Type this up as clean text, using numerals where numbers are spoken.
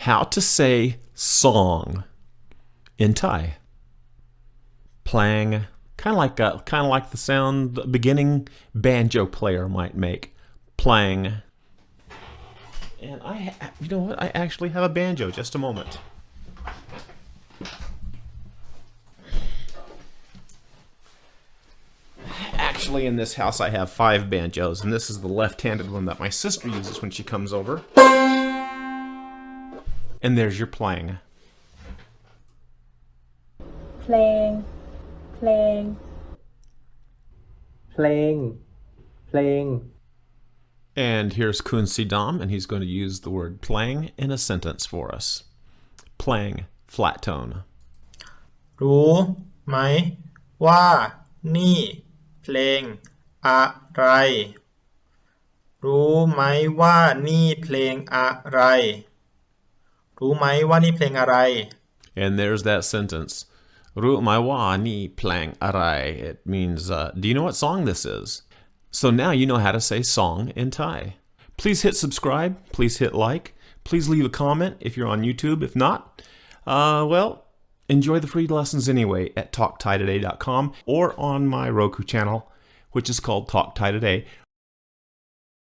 how to say song in Thai. Plang, kind of like the sound the beginning banjo player might make. Plang. And you know what? I actually have a banjo. Just a moment. Actually, in this house, I have 5 banjos, and this is the left-handed one that my sister uses when she comes over. And there's your plang. เพลง เพลง เพลง เพลง And here's Kun Sidam, and he's going to use the word plang in a sentence for us. Plang, flat tone. รู้ไหมว่านี่เพลงอะไร รู้ไหมว่านี่เพลงอะไร รู้ไหมว่านี่เพลงอะไร And there's that sentence. Ru mai wa ni plang arai. It means, do you know what song this is? So now you know how to say song in Thai. Please hit subscribe. Please hit like. Please leave a comment if you're on YouTube. If not, well, enjoy the free lessons anyway at talkthai today.com or on my Roku channel, which is called Talk Thai Today.